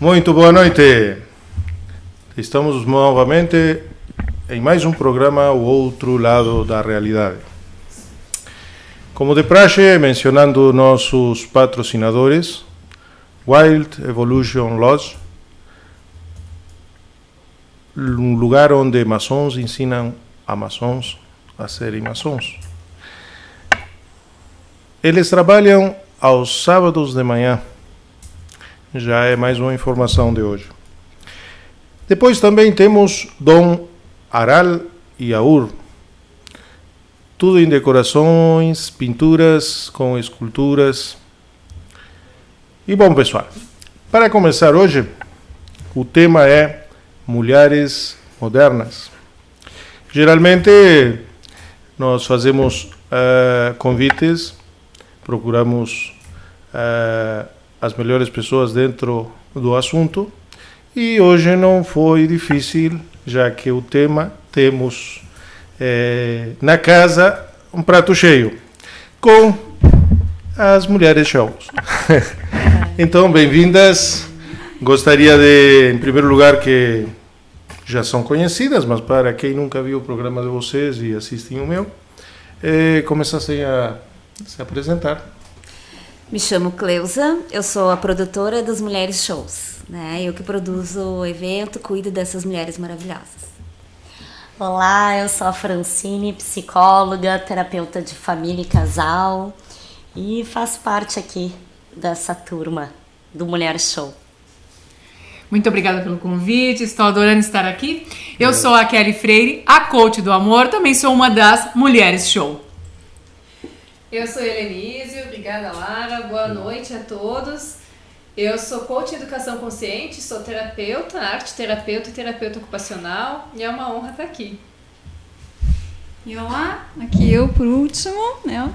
Muito boa noite. Estamos novamente em mais um programa O Outro Lado da Realidade. Como de praxe, mencionando nossos patrocinadores, Wild Evolution Lodge, um lugar onde maçons ensinam a maçons a serem maçons. Eles trabalham aos sábados de manhã. Já é mais uma informação de hoje. Depois também temos Dom Aral e Aur. Tudo em decorações, pinturas com esculturas. E bom, pessoal, para começar hoje, o tema é mulheres modernas. Geralmente nós fazemos convites, procuramos as melhores pessoas dentro do assunto, e hoje não foi difícil, já que o tema temos na casa um prato cheio com as mulheres shows. Então, bem-vindas. Gostaria de, em primeiro lugar, que já são conhecidas, mas para quem nunca viu o programa de vocês e assistem o meu, começassem a se apresentar. Me chamo Cleusa, eu sou a produtora das Mulheres Shows, né? Eu que produzo o evento, cuido dessas mulheres maravilhosas. Olá, eu sou a Francine, psicóloga, terapeuta de família e casal, e faço parte aqui dessa turma do Mulher Show. Muito obrigada pelo convite, estou adorando estar aqui. Eu sou a Kelly Freire, a coach do amor, também sou uma das Mulheres Show. Eu sou Helenise, obrigada Lara, boa noite a todos. Eu sou coach em educação consciente, sou terapeuta, arte-terapeuta e terapeuta ocupacional, e é uma honra estar aqui. E olá, aqui eu por último, né?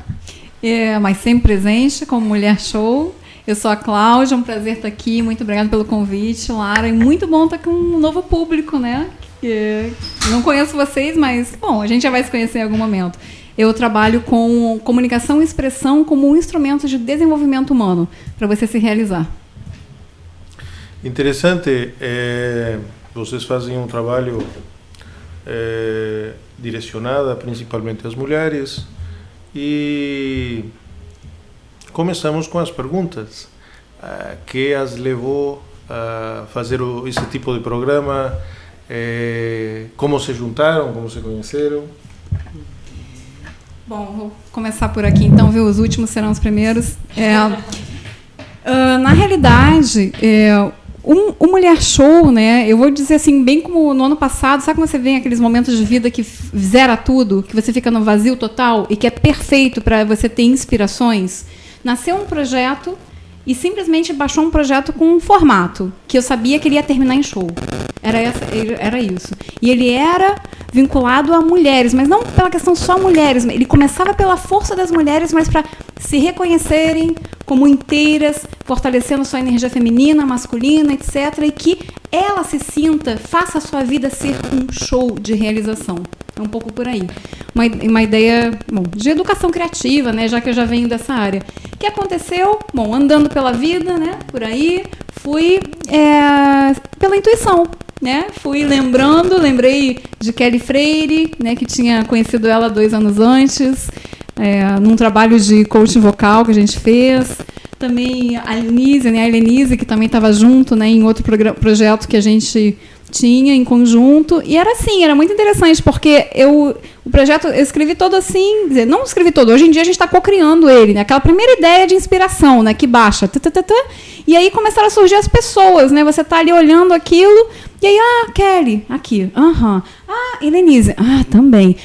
Mas sempre presente como Mulher Show. Eu sou a Cláudia, é um prazer estar aqui, muito obrigada pelo convite, Lara, e muito bom estar com um novo público, né? Não conheço vocês, mas, bom, a gente já vai se conhecer em algum momento. Eu trabalho com comunicação e expressão como um instrumento de desenvolvimento humano, para você se realizar. Interessante, vocês fazem um trabalho direcionado principalmente às mulheres, e começamos com as perguntas. Que as levou a fazer esse tipo de programa? Como se juntaram? Como se conheceram? Bom, vou começar por aqui, então, viu? Os últimos serão os primeiros. Na realidade, o Mulher Show, né? Eu vou dizer assim, bem como no ano passado, sabe quando você vê aqueles momentos de vida que zera tudo, que você fica no vazio total e que é perfeito para você ter inspirações? Nasceu um projeto e simplesmente baixou um projeto com um formato que eu sabia que ele ia terminar em show. Era isso. E ele era vinculado a mulheres, mas não pela questão só mulheres. Ele começava pela força das mulheres, mas para se reconhecerem como inteiras, fortalecendo sua energia feminina, masculina, etc. E que ela se sinta, faça a sua vida ser um show de realização. É um pouco por aí. Uma ideia, bom, de educação criativa, né, já que eu já venho dessa área. O que aconteceu? Bom, andando pela vida, né, por aí, fui pela intuição, né? Lembrei de Kelly Freire, né, que tinha conhecido ela 2 anos antes, num trabalho de coaching vocal que a gente fez. Também a Helenise, que também estava junto, né, em outro projeto que a gente tinha em conjunto, e era assim, era muito interessante, porque o projeto eu escrevi todo assim, quer dizer, não escrevi todo, hoje em dia a gente está co-criando ele, né, aquela primeira ideia de inspiração, né, que baixa, e aí começaram a surgir as pessoas, né, você está ali olhando aquilo, e aí, Kelly, aqui, Helenise, também,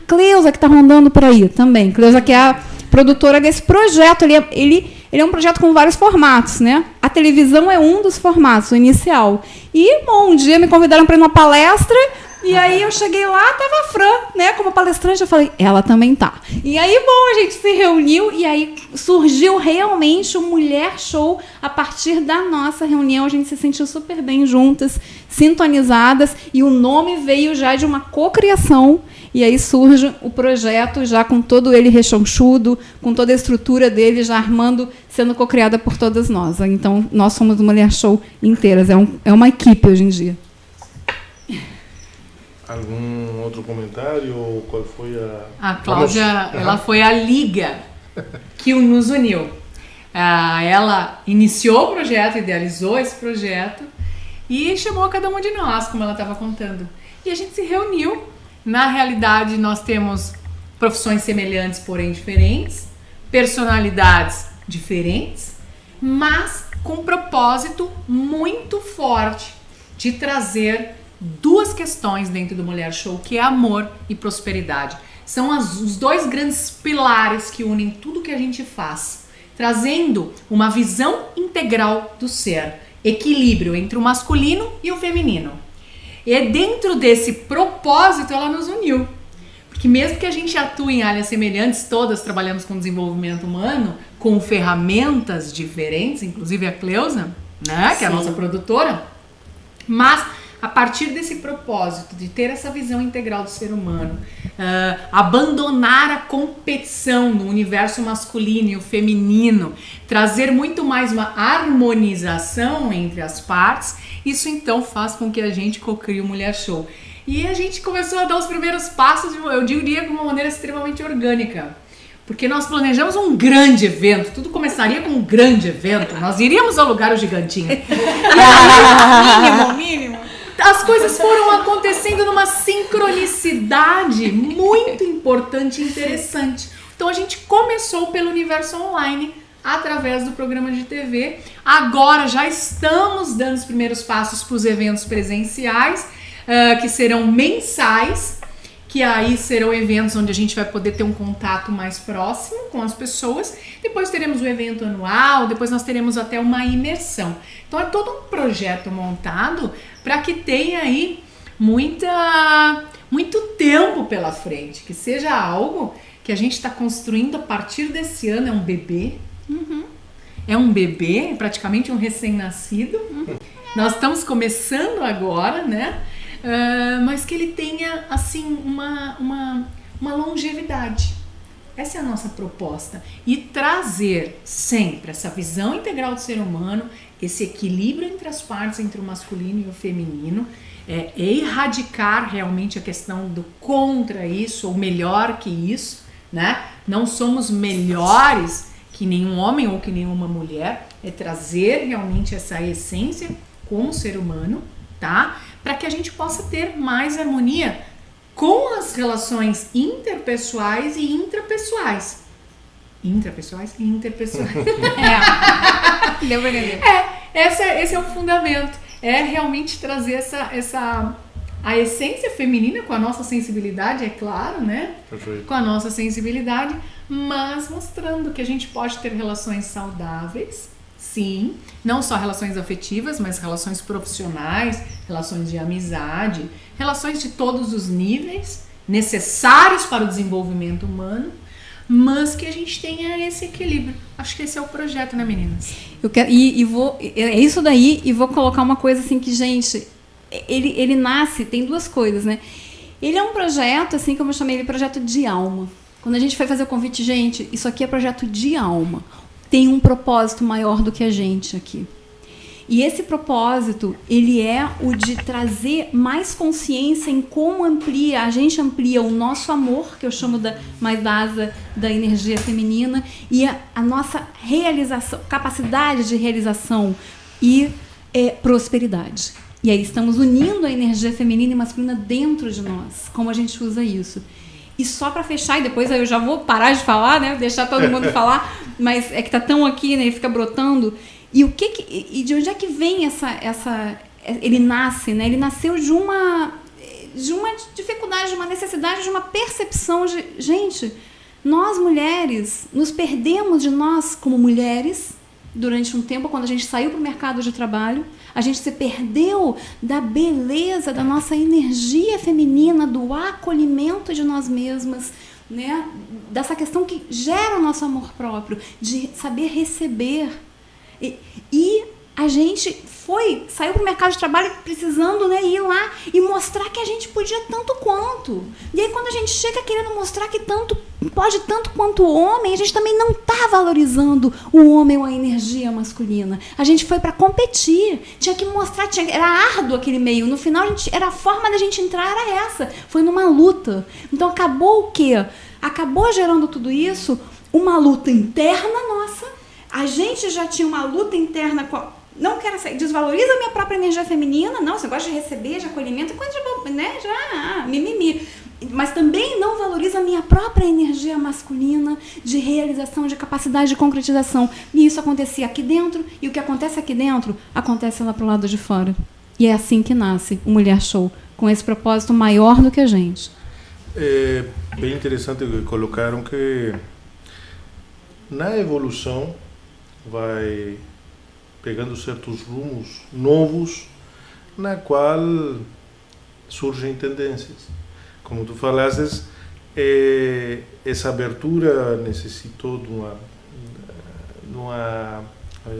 Cleusa que está rondando por aí, também, Cleusa que é a produtora desse projeto, ele é um projeto com vários formatos, né? A televisão é um dos formatos, o inicial. E, bom, um dia me convidaram para ir numa palestra E aí eu cheguei lá, tava a Fran, né, como palestrante, eu falei, ela também tá. E aí, bom, a gente se reuniu e aí surgiu realmente o Mulher Show. A partir da nossa reunião, a gente se sentiu super bem juntas, sintonizadas, e o nome veio já de uma cocriação. E aí surge o projeto já com todo ele rechonchudo, com toda a estrutura dele já armando, sendo cocriada por todas nós. Então, nós somos uma Mulher Show inteiras, é uma equipe hoje em dia. Algum outro comentário? Ou qual foi a... A Cláudia, ela foi a liga que nos uniu. Ela iniciou o projeto, idealizou esse projeto e chamou a cada um de nós, como ela estava contando. E a gente se reuniu. Na realidade, nós temos profissões semelhantes, porém diferentes, personalidades diferentes, mas com um propósito muito forte de trazer duas questões dentro do Mulher Show, que é amor e prosperidade. São os dois grandes pilares que unem tudo que a gente faz, trazendo uma visão integral do ser, equilíbrio entre o masculino e o feminino. E dentro desse propósito ela nos uniu. Porque mesmo que a gente atue em áreas semelhantes, todas trabalhamos com desenvolvimento humano, com ferramentas diferentes, inclusive a Cleusa, né, que é a nossa produtora, mas a partir desse propósito de ter essa visão integral do ser humano, abandonar a competição no universo masculino e o feminino, trazer muito mais uma harmonização entre as partes, isso então faz com que a gente cocrie o Mulher Show. E a gente começou a dar os primeiros passos, eu diria, de uma maneira extremamente orgânica. Porque nós planejamos um grande evento, tudo começaria com um grande evento, nós iríamos alugar o Gigantinho. Mínimo. As coisas foram acontecendo numa sincronicidade muito importante e interessante. Então a gente começou pelo universo online, através do programa de TV. Agora já estamos dando os primeiros passos para os eventos presenciais, que serão mensais, que aí serão eventos onde a gente vai poder ter um contato mais próximo com as pessoas. Depois teremos o evento anual, depois nós teremos até uma imersão. Então é todo um projeto montado para que tenha aí muito tempo pela frente, que seja algo que a gente está construindo a partir desse ano. É um bebê, é um bebê, praticamente um recém-nascido. Nós estamos começando agora, né? Mas que ele tenha assim uma longevidade. Essa é a nossa proposta. E trazer sempre essa visão integral do ser humano, esse equilíbrio entre as partes, entre o masculino e o feminino, erradicar realmente a questão do contra isso, ou melhor que isso, né? Não somos melhores que nenhum homem ou que nenhuma mulher, é trazer realmente essa essência com o ser humano, tá? Para que a gente possa ter mais harmonia com as relações interpessoais e intrapessoais. Intrapessoais e interpessoais. Deu pra entender. Esse é o fundamento. É realmente trazer a essência feminina com a nossa sensibilidade, é claro, né? Perfeito. Com a nossa sensibilidade, mas mostrando que a gente pode ter relações saudáveis, sim, não só relações afetivas, mas relações profissionais, relações de amizade, relações de todos os níveis necessários para o desenvolvimento humano, mas que a gente tenha esse equilíbrio. Acho que esse é o projeto, né, meninas? Eu quero, é isso daí, e vou colocar uma coisa assim que, gente, ele nasce, tem duas coisas, né? Ele é um projeto, assim, como eu chamei ele, projeto de alma. Quando a gente foi fazer o convite, gente, isso aqui é projeto de alma. Tem um propósito maior do que a gente aqui. E esse propósito, ele é o de trazer mais consciência em como a gente amplia o nosso amor, que eu chamo mais da asa da energia feminina, e a nossa realização, capacidade de realização e prosperidade. E aí estamos unindo a energia feminina e masculina dentro de nós, como a gente usa isso. E só para fechar, e depois eu já vou parar de falar, né? Deixar todo mundo falar, mas é que tá tão aqui, né? Ele fica brotando. E e de onde é que vem ele nasce, né? Ele nasceu de uma dificuldade, de uma necessidade, de uma percepção de, gente, nós mulheres nos perdemos de nós como mulheres durante um tempo, quando a gente saiu para o mercado de trabalho, a gente se perdeu da beleza, da nossa energia feminina, do acolhimento de nós mesmas, né? Dessa questão que gera o nosso amor próprio, de saber receber. E a gente saiu para o mercado de trabalho precisando, né, ir lá e mostrar que a gente podia tanto quanto. E aí quando a gente chega querendo mostrar que pode tanto quanto o homem, a gente também não está valorizando o homem ou a energia masculina. A gente foi para competir, tinha que mostrar, era árduo aquele meio. No final, era a forma da gente entrar, era essa. Foi numa luta. Então acabou o quê? Acabou gerando tudo isso, uma luta interna nossa. A gente já tinha uma luta interna com não quero sair, desvaloriza a minha própria energia feminina, não, você gosta de receber, de acolhimento, coisa de, né, mimimi. Mas também não valoriza a minha própria energia masculina de realização, de capacidade de concretização. E isso acontecia aqui dentro, e o que acontece aqui dentro, acontece lá pro lado de fora. E é assim que nasce o Mulher Show, com esse propósito maior do que a gente. É bem interessante que colocaram que na evolução vai pegando certos rumos novos, na qual surgem tendências. Como tu falaste, essa abertura necessitou de uma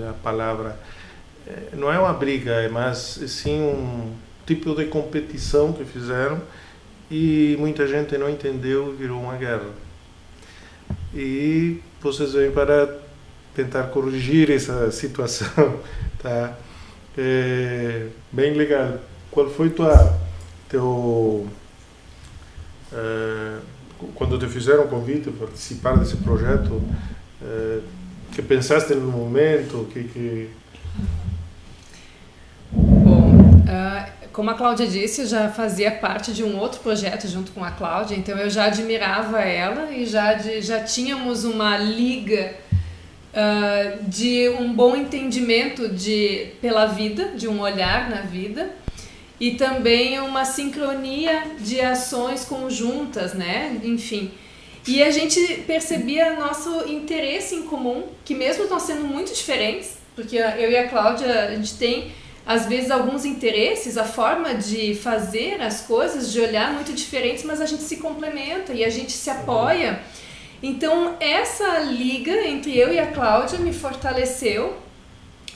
a palavra, não é uma briga, é mais sim um tipo de competição que fizeram e muita gente não entendeu e virou uma guerra. E vocês vêm para tentar corrigir essa situação, tá? Bem legal. Qual foi quando te fizeram o convite para participar desse projeto, que pensaste no momento, Bom, como a Cláudia disse, eu já fazia parte de um outro projeto junto com a Cláudia, então eu já admirava ela e já tínhamos uma liga de um bom entendimento pela vida, de um olhar na vida, e também uma sincronia de ações conjuntas, né? Enfim. E a gente percebia nosso interesse em comum, que mesmo nós sendo muito diferentes, porque eu e a Cláudia, a gente tem às vezes alguns interesses, a forma de fazer as coisas, de olhar muito diferentes, mas a gente se complementa e a gente se apoia. Então, essa liga entre eu e a Cláudia me fortaleceu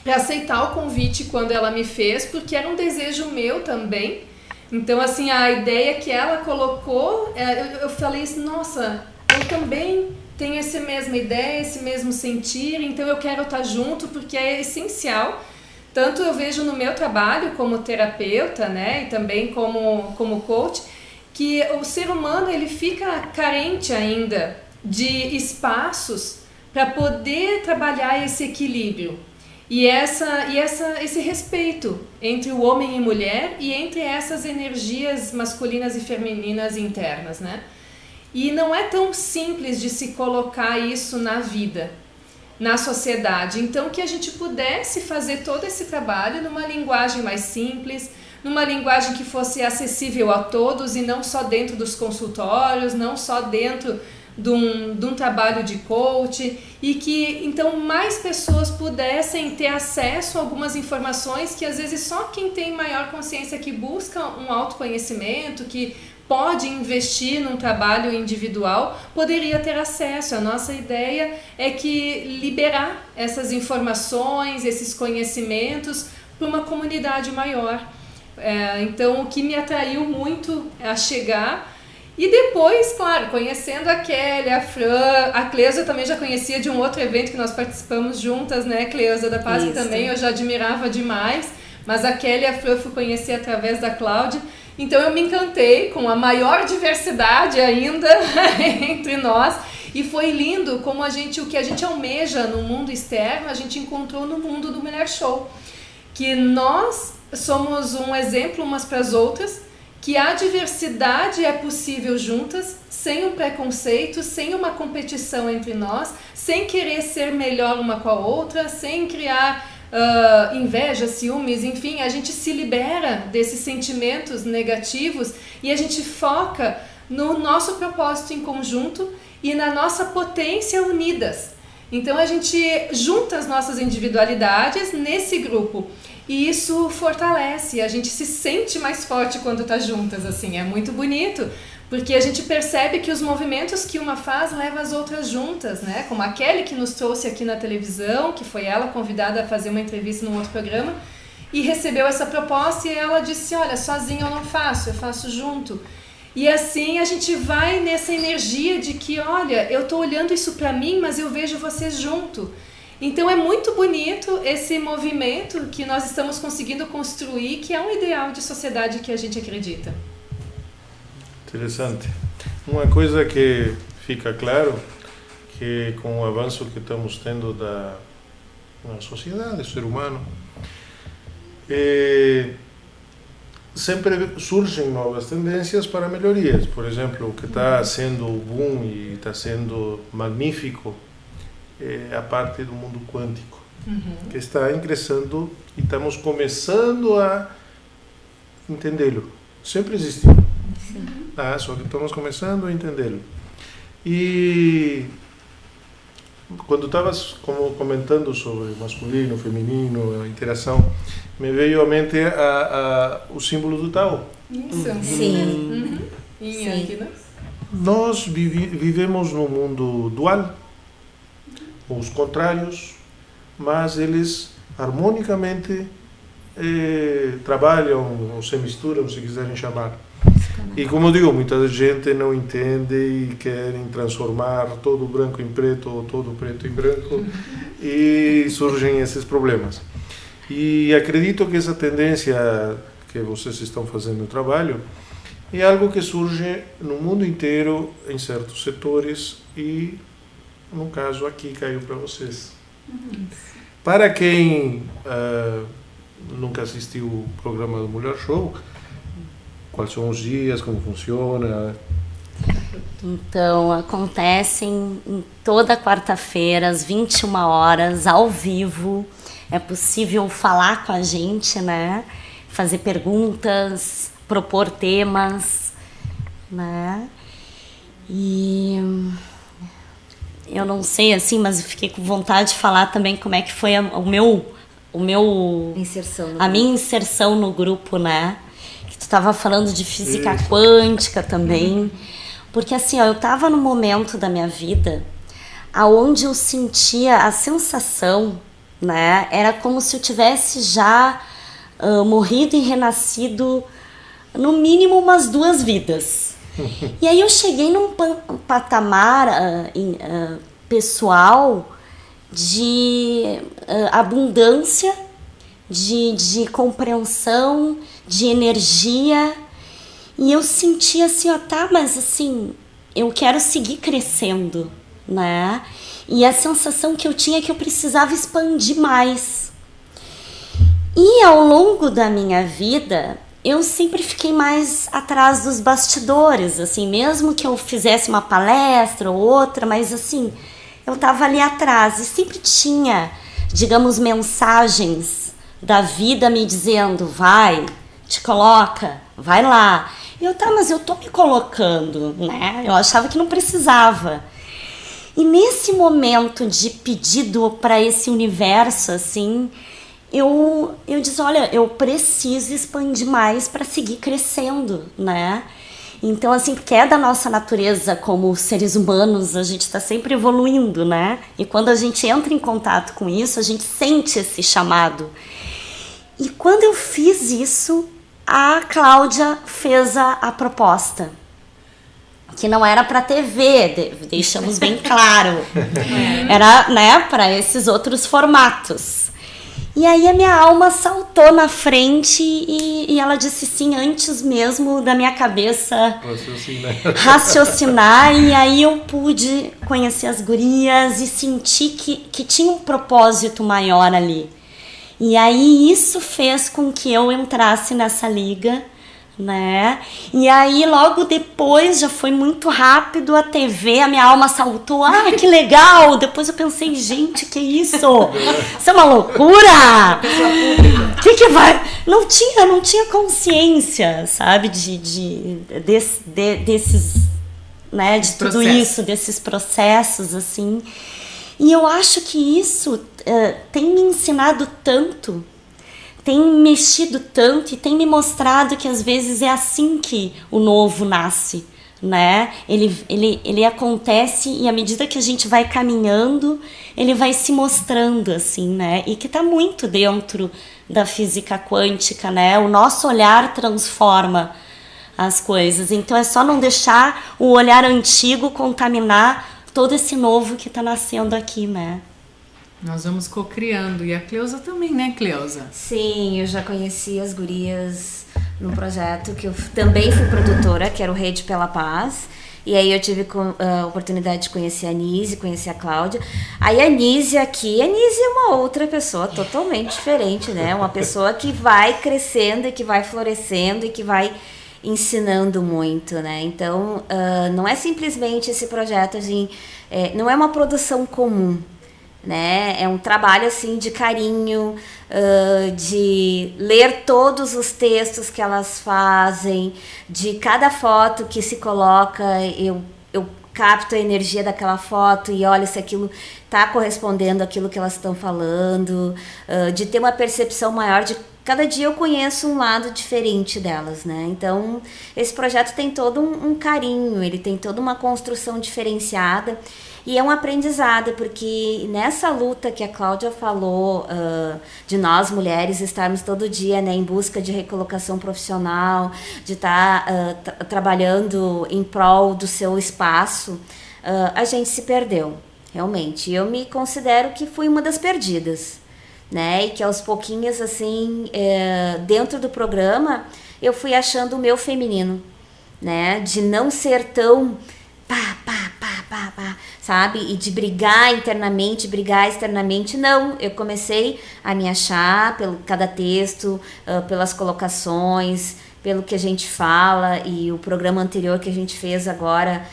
para aceitar o convite quando ela me fez, porque era um desejo meu também. Então, assim, a ideia que ela colocou, eu falei assim, nossa, eu também tenho essa mesma ideia, esse mesmo sentir, então eu quero estar junto, porque é essencial. Tanto eu vejo no meu trabalho como terapeuta, né, e também como coach, que o ser humano ele fica carente ainda de espaços para poder trabalhar esse equilíbrio e esse respeito entre o homem e mulher e entre essas energias masculinas e femininas internas, né? E não é tão simples de se colocar isso na vida, na sociedade. Então, que a gente pudesse fazer todo esse trabalho numa linguagem mais simples, numa linguagem que fosse acessível a todos e não só dentro dos consultórios, não só dentro de um trabalho de coach, e que então mais pessoas pudessem ter acesso a algumas informações que às vezes só quem tem maior consciência, que busca um autoconhecimento, que pode investir num trabalho individual, poderia ter acesso. A nossa ideia é que liberar essas informações, esses conhecimentos para uma comunidade maior. Então, o que me atraiu muito a chegar. E depois, claro, conhecendo a Kelly, a Fran, a Cleusa eu também já conhecia de um outro evento que nós participamos juntas, né, Cleusa da Paz, que também eu já admirava demais, mas a Kelly e a Fran eu fui conhecer através da Cláudia, então eu me encantei com a maior diversidade ainda entre nós, e foi lindo como o que a gente almeja no mundo externo, a gente encontrou no mundo do Mulher Show, que nós somos um exemplo umas para as outras, que a diversidade é possível juntas, sem um preconceito, sem uma competição entre nós, sem querer ser melhor uma com a outra, sem criar inveja, ciúmes, enfim, a gente se libera desses sentimentos negativos e a gente foca no nosso propósito em conjunto e na nossa potência unidas. Então a gente junta as nossas individualidades nesse grupo. E isso fortalece, a gente se sente mais forte quando tá juntas, assim, é muito bonito. Porque a gente percebe que os movimentos que uma faz levam as outras juntas, né? Como a Kelly, que nos trouxe aqui na televisão, que foi ela convidada a fazer uma entrevista num outro programa, e recebeu essa proposta e ela disse, olha, sozinha eu não faço, eu faço junto. E assim a gente vai nessa energia de que, olha, eu tô olhando isso pra mim, mas eu vejo vocês junto. Então é muito bonito esse movimento que nós estamos conseguindo construir, que é um ideal de sociedade que a gente acredita. Interessante. Uma coisa que fica claro, que com o avanço que estamos tendo na sociedade, do ser humano, sempre surgem novas tendências para melhorias. Por exemplo, o que está sendo o boom e está sendo magnífico é a parte do mundo quântico, que está ingressando e estamos começando a entendê-lo. Sempre existiu. Só que estamos começando a entendê-lo. E quando estavas comentando sobre masculino, feminino, a interação, me veio à mente o símbolo do Tao. Isso. Sim. Sim. Nós vivemos num mundo dual, os contrários, mas eles harmonicamente trabalham ou se misturam, se quiserem chamar. E como eu digo, muita gente não entende e querem transformar todo branco em preto ou todo preto em branco e surgem esses problemas. E acredito que essa tendência que vocês estão fazendo no trabalho é algo que surge no mundo inteiro, em certos setores, e no caso aqui caiu para vocês. Para quem nunca assistiu o programa do Mulher Show, quais são os dias, como funciona? Então, acontecem em toda quarta-feira, às 21 horas, ao vivo. É possível falar com a gente, né? Fazer perguntas, propor temas, né? E eu não sei, assim, mas eu fiquei com vontade de falar também como é que foi a minha inserção no grupo, né? Que tu estava falando de física quântica também. Porque assim, eu estava num momento da minha vida aonde eu sentia a sensação, né? Era como se eu tivesse já morrido e renascido no mínimo umas 2 vidas. E aí eu cheguei num patamar pessoal de abundância, de compreensão, de energia. E eu senti assim, mas assim, eu quero seguir crescendo, né? E a sensação que eu tinha é que eu precisava expandir mais. E ao longo da minha vida, eu sempre fiquei mais atrás dos bastidores, assim, mesmo que eu fizesse uma palestra ou outra, mas assim, eu estava ali atrás e sempre tinha, digamos, mensagens da vida me dizendo, vai, te coloca, vai lá. E eu, mas eu tô me colocando, né? Eu achava que não precisava. E nesse momento de pedido para esse universo, assim, eu disse, olha, eu preciso expandir mais para seguir crescendo, né? Então, assim, porque é da nossa natureza como seres humanos, a gente está sempre evoluindo, né? E quando a gente entra em contato com isso, a gente sente esse chamado. E quando eu fiz isso, a Cláudia fez a proposta, que não era para TV, deixamos bem claro, era, né, para esses outros formatos. E aí a minha alma saltou na frente e ela disse sim, antes mesmo da minha cabeça raciocinar. E aí eu pude conhecer as gurias e sentir que tinha um propósito maior ali. E aí isso fez com que eu entrasse nessa liga, né? E aí logo depois, já foi muito rápido, a TV, a minha alma saltou, que legal! Depois eu pensei, gente, que isso? Isso é uma loucura! Que vai? Não tinha consciência, sabe, desses, né, de tudo isso, desses processos, assim. E eu acho que isso tem me ensinado tanto, tem mexido tanto e tem me mostrado que às vezes é assim que o novo nasce, né? Ele acontece e à medida que a gente vai caminhando, ele vai se mostrando assim, né? E que está muito dentro da física quântica, né? O nosso olhar transforma as coisas. Então é só não deixar o olhar antigo contaminar todo esse novo que está nascendo aqui, né? Nós vamos co-criando. E a Cleusa também, né, Cleusa? Sim, eu já conheci as gurias num projeto que eu também fui produtora, que era o Rede pela Paz. E aí eu tive a oportunidade de conhecer a Anise, conhecer a Cláudia. Aí a Anise aqui, a Anise é uma outra pessoa totalmente diferente, né? Uma pessoa que vai crescendo e que vai florescendo e que vai ensinando muito, né? Então, não é simplesmente esse projeto, assim, não é uma produção comum, né? É um trabalho assim de carinho, de ler todos os textos que elas fazem, de cada foto que se coloca, eu capto a energia daquela foto e olho se aquilo está correspondendo àquilo que elas estão falando, de ter uma percepção maior de cada dia eu conheço um lado diferente delas, né? Então, esse projeto tem todo um carinho, ele tem toda uma construção diferenciada e é um aprendizado, porque nessa luta que a Cláudia falou, de nós mulheres estarmos todo dia, né, em busca de recolocação profissional, de estar trabalhando em prol do seu espaço, a gente se perdeu, realmente. Eu me considero que fui uma das perdidas, né? E que aos pouquinhos, assim, dentro do programa, eu fui achando o meu feminino, né? De não ser tão sabe? E de brigar internamente, brigar externamente, não. Eu comecei a me achar pelo cada texto, pelas colocações, pelo que a gente fala, e o programa anterior que a gente fez agora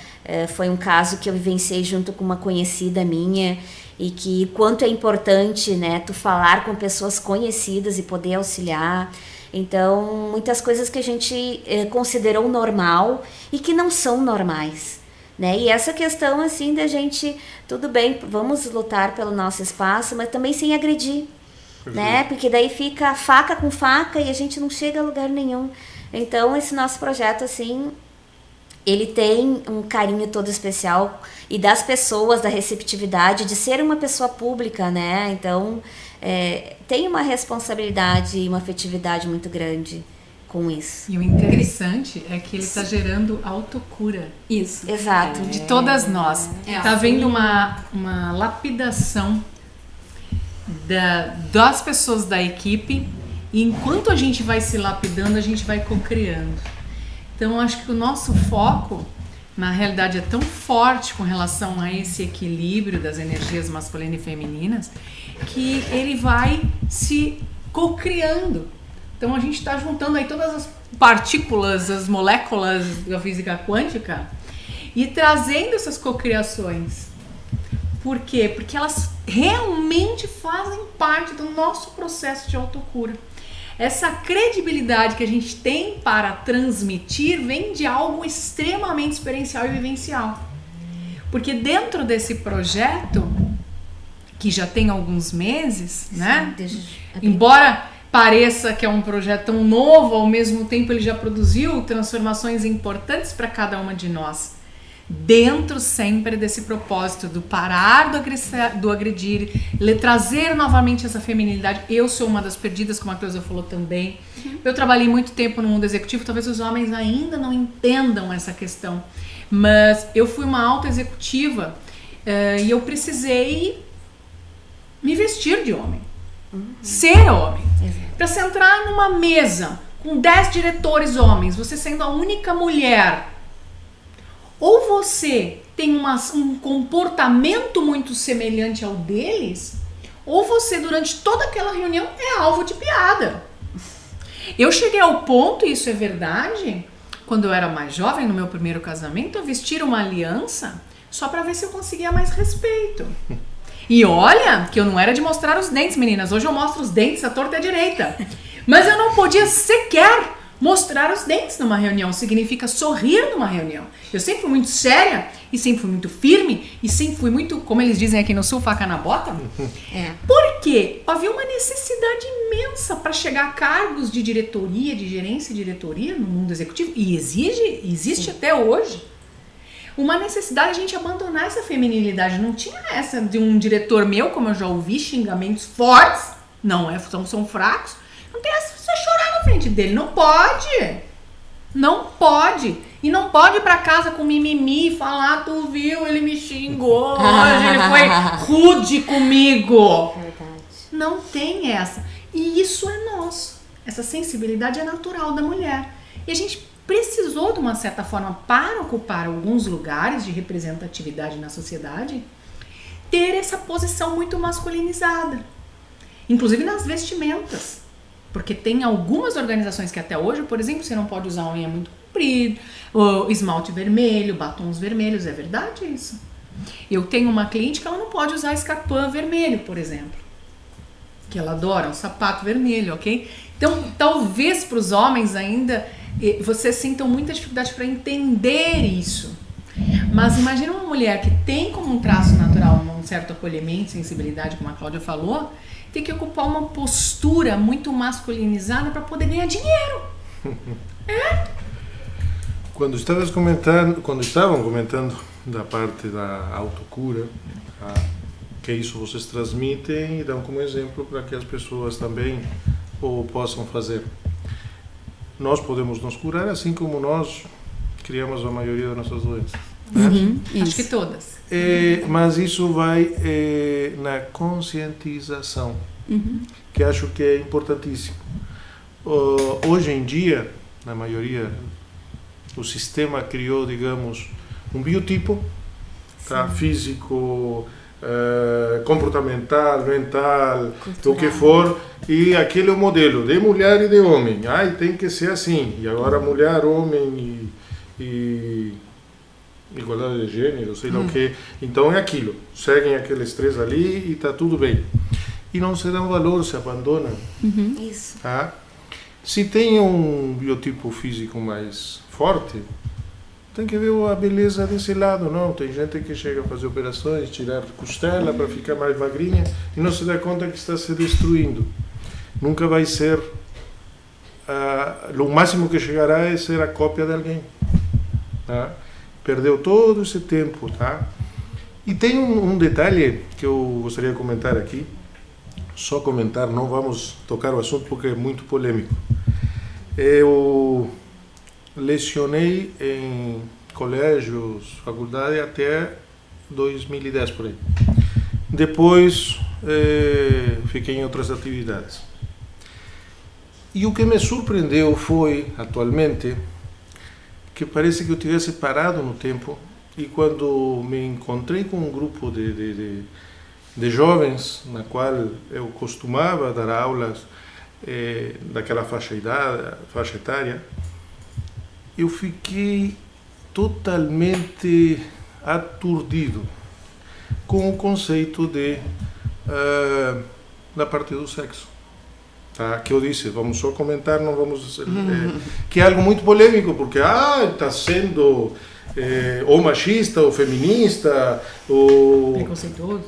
foi um caso que eu vivenciei junto com uma conhecida minha, e que quanto é importante, né, tu falar com pessoas conhecidas e poder auxiliar. Então, muitas coisas que a gente considerou normal e que não são normais, né? E essa questão, assim, da gente, tudo bem, vamos lutar pelo nosso espaço, mas também sem agredir, né? Porque daí fica faca com faca e a gente não chega a lugar nenhum. Então, esse nosso projeto, assim, ele tem um carinho todo especial, e das pessoas, da receptividade, de ser uma pessoa pública, né? Então, tem uma responsabilidade e uma afetividade muito grande com isso. E o interessante é que ele está gerando autocura. Isso. Exato. De todas nós. Está havendo uma lapidação das pessoas da equipe, e enquanto a gente vai se lapidando, a gente vai co-criando. Então, acho que o nosso foco, na realidade, é tão forte com relação a esse equilíbrio das energias masculinas e femininas, que ele vai se co-criando. Então, a gente está juntando aí todas as partículas, as moléculas da física quântica e trazendo essas co-criações. Por quê? Porque elas realmente fazem parte do nosso processo de autocura. Essa credibilidade que a gente tem para transmitir vem de algo extremamente experiencial e vivencial. Porque dentro desse projeto, que já tem alguns meses, né? Embora pareça que é um projeto tão novo, ao mesmo tempo ele já produziu transformações importantes para cada uma de nós. Dentro sempre desse propósito do parar do agredir, trazer novamente essa feminilidade. Eu sou uma das perdidas, como a Cleusa falou também. Eu trabalhei muito tempo no mundo executivo, talvez os homens ainda não entendam essa questão, mas eu fui uma alta executiva e eu precisei me vestir de homem, ser homem. Para sentar numa mesa com 10 diretores homens, você sendo a única mulher, ou você tem um comportamento muito semelhante ao deles, ou você, durante toda aquela reunião, é alvo de piada. Eu cheguei ao ponto, e isso é verdade, quando eu era mais jovem, no meu primeiro casamento, eu vestir uma aliança só para ver se eu conseguia mais respeito. E olha, que eu não era de mostrar os dentes, meninas. Hoje eu mostro os dentes à torta e à direita. Mas eu não podia sequer Mostrar os dentes numa reunião significa sorrir numa reunião. Eu sempre fui muito séria, e sempre fui muito firme, e sempre fui muito, como eles dizem aqui no Sul, faca na bota. Por quê? Havia uma necessidade imensa para chegar a cargos de diretoria, de gerência e diretoria no mundo executivo, e existe até hoje. Uma necessidade de a gente abandonar essa feminilidade. Não tinha essa de um diretor meu, como eu já ouvi, xingamentos fortes, são fracos. Não tem essa de você chorar na frente dele. Não pode. Não pode. E não pode ir pra casa com mimimi e falar, tu viu, ele me xingou hoje, ele foi rude comigo. Verdade. Não tem essa. E isso é nosso. Essa sensibilidade é natural da mulher. E a gente precisou, de uma certa forma, para ocupar alguns lugares de representatividade na sociedade, ter essa posição muito masculinizada. Inclusive nas vestimentas. Porque tem algumas organizações que até hoje, por exemplo, você não pode usar unha muito comprida, esmalte vermelho, batons vermelhos. É verdade isso? Eu tenho uma cliente que ela não pode usar escarpão vermelho, por exemplo. Que ela adora, um sapato vermelho, ok? Então, talvez para os homens ainda, vocês sintam muita dificuldade para entender isso. Mas imagina uma mulher que tem como um traço natural um certo acolhimento, sensibilidade, como a Cláudia falou, tem que ocupar uma postura muito masculinizada para poder ganhar dinheiro. Quando estavam comentando da parte da autocura, que isso vocês transmitem e dão como exemplo para que as pessoas também o possam fazer. Nós podemos nos curar assim como nós criamos a maioria das nossas doenças. Acho que todas. Mas isso vai na conscientização, que acho que é importantíssimo. Hoje em dia, na maioria, o sistema criou, digamos, um biotipo, tá? Físico, comportamental, mental, cultural, o que for, e aquele é o modelo de mulher e de homem. Tem que ser assim. E agora mulher, homem e igualdade de gênero, sei lá o que. Então é aquilo. Seguem aqueles três ali e está tudo bem. E não se dão valor, se abandonam. Isso. Tá? Se tem um biotipo físico mais forte, tem que ver a beleza desse lado, não? Tem gente que chega a fazer operações, tirar costela para ficar mais magrinha e não se dá conta que está se destruindo. Nunca vai ser... o máximo que chegará é ser a cópia de alguém. Tá? Perdeu todo esse tempo, tá? E tem um detalhe que eu gostaria de comentar aqui. Só comentar, não vamos tocar o assunto porque é muito polêmico. Eu lecionei em colégios, faculdade até 2010 por aí. Depois fiquei em outras atividades. E o que me surpreendeu foi, atualmente, que parece que eu tivesse parado no tempo, e quando me encontrei com um grupo de jovens, na qual eu costumava dar aulas daquela faixa etária, eu fiquei totalmente aturdido com o conceito da parte do sexo. Tá? Que eu disse, vamos só comentar, não vamos... que é algo muito polêmico, porque está sendo ou machista, ou feminista, ou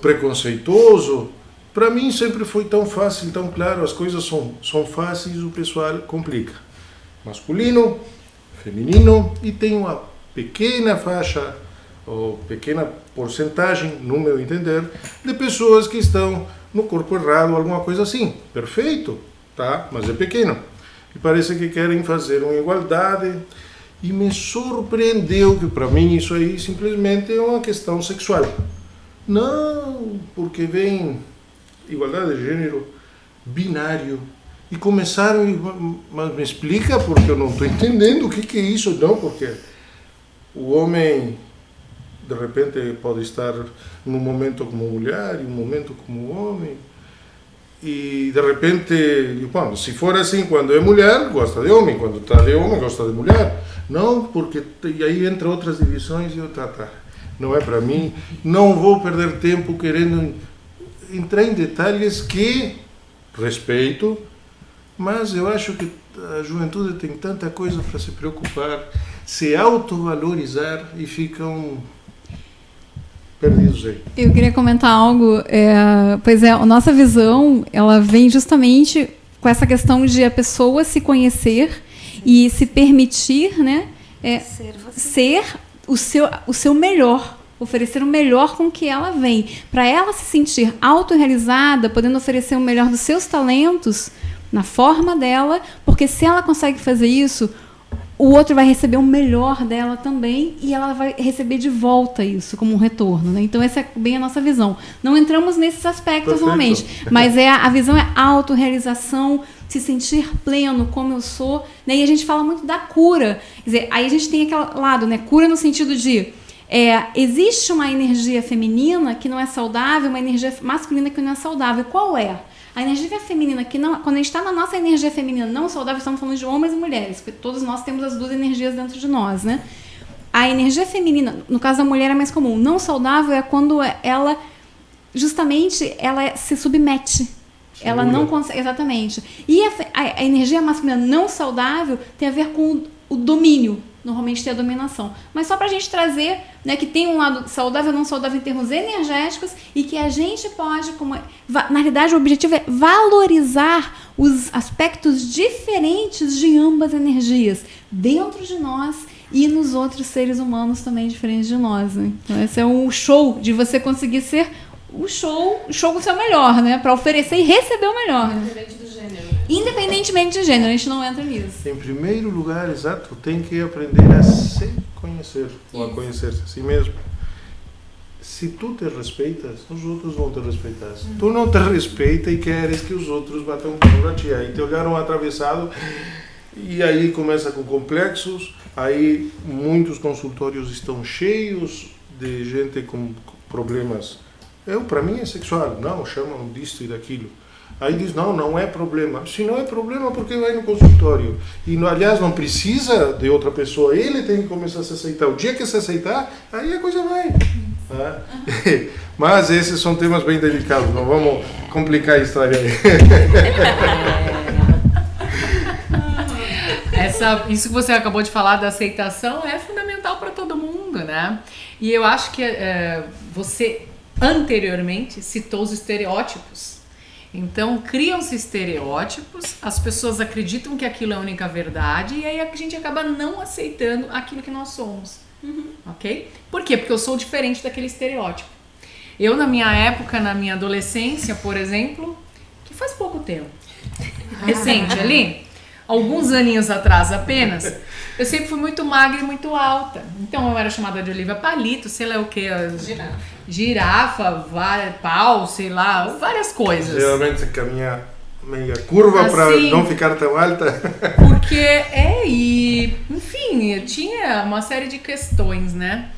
preconceituoso. Para mim sempre foi tão fácil, tão claro, as coisas são fáceis, o pessoal complica. Masculino, feminino, e tem uma pequena faixa, ou pequena porcentagem, no meu entender, de pessoas que estão no corpo errado, alguma coisa assim. Perfeito, tá? Mas é pequeno. E parece que querem fazer uma igualdade. E me surpreendeu que, para mim, isso aí simplesmente é uma questão sexual. Não, porque vem igualdade de gênero, binário. E começaram, mas me explica, porque eu não estou entendendo o que é isso. Não, porque o homem, de repente, pode estar num momento como mulher e um momento como homem. E, de repente, bom, se for assim, quando é mulher, gosta de homem. Quando está de homem, gosta de mulher. Não, porque... E aí entra outras divisões e eu, tá. Não é para mim. Não vou perder tempo querendo entrar em detalhes que respeito, Mas eu acho que a juventude tem tanta coisa para se preocupar, se autovalorizar e ficam perdidos aí. Eu queria comentar algo. Pois é, a nossa visão, ela vem justamente com essa questão de a pessoa se conhecer e se permitir, né, ser o seu melhor, oferecer o melhor com que ela vem, para ela se sentir autorrealizada, podendo oferecer o melhor dos seus talentos na forma dela, porque se ela consegue fazer isso, o outro vai receber o melhor dela também e ela vai receber de volta isso como um retorno, né? Então essa é bem a nossa visão. Não entramos nesses aspectos normalmente, mas a visão é autorrealização, se sentir pleno como eu sou, né? E a gente fala muito da cura. Quer dizer, aí a gente tem aquele lado, né? Cura no sentido de existe uma energia feminina que não é saudável, uma energia masculina que não é saudável. Qual é? A energia feminina, quando a gente está na nossa energia feminina não saudável, estamos falando de homens e mulheres, porque todos nós temos as duas energias dentro de nós, né? A energia feminina, no caso da mulher é mais comum, não saudável é quando ela, justamente, ela se submete. Ela não consegue, exatamente. E a energia masculina não saudável tem a ver com o domínio. Normalmente tem a dominação. Mas só para a gente trazer, né, que tem um lado saudável e não saudável em termos energéticos e que a gente pode, na realidade o objetivo é valorizar os aspectos diferentes de ambas as dentro de nós e nos outros seres humanos também diferentes de nós. Né? Então esse é um show de você conseguir ser o show com o seu melhor, né? Para oferecer e receber o melhor. Independente do gênero. Independentemente de gênero, a gente não entra nisso. Em primeiro lugar, exato, tem que aprender a se conhecer, ou a conhecer-se a si mesmo. Se tu te respeitas, os outros vão te respeitar. Se tu não te respeita e queres que os outros batam por ti, aí te olharam atravessado e aí começa com complexos, aí muitos consultórios estão cheios de gente com problemas. Para mim é sexual, não, chamam disto e daquilo. Aí diz, não é problema. Se não é problema, por que vai no consultório? E, aliás, não precisa de outra pessoa, ele tem que começar a se aceitar. O dia que se aceitar, aí a coisa vai. Mas esses são temas bem delicados, não vamos complicar a história aí. Isso que você acabou de falar da aceitação é fundamental para todo mundo, né? E eu acho que você anteriormente citou os estereótipos. Então, criam-se estereótipos, as pessoas acreditam que aquilo é a única verdade e aí a gente acaba não aceitando aquilo que nós somos. Ok? Por quê? Porque eu sou diferente daquele estereótipo. Eu, na minha época, na minha adolescência, por exemplo, que faz pouco tempo, recente ali, alguns aninhos atrás apenas, eu sempre fui muito magra e muito alta. Então eu era chamada de Olivia Palito, sei lá o que, girafa, pau, sei lá, várias coisas. Geralmente caminha meia curva para não ficar tão alta. Porque enfim, tinha uma série de questões, né?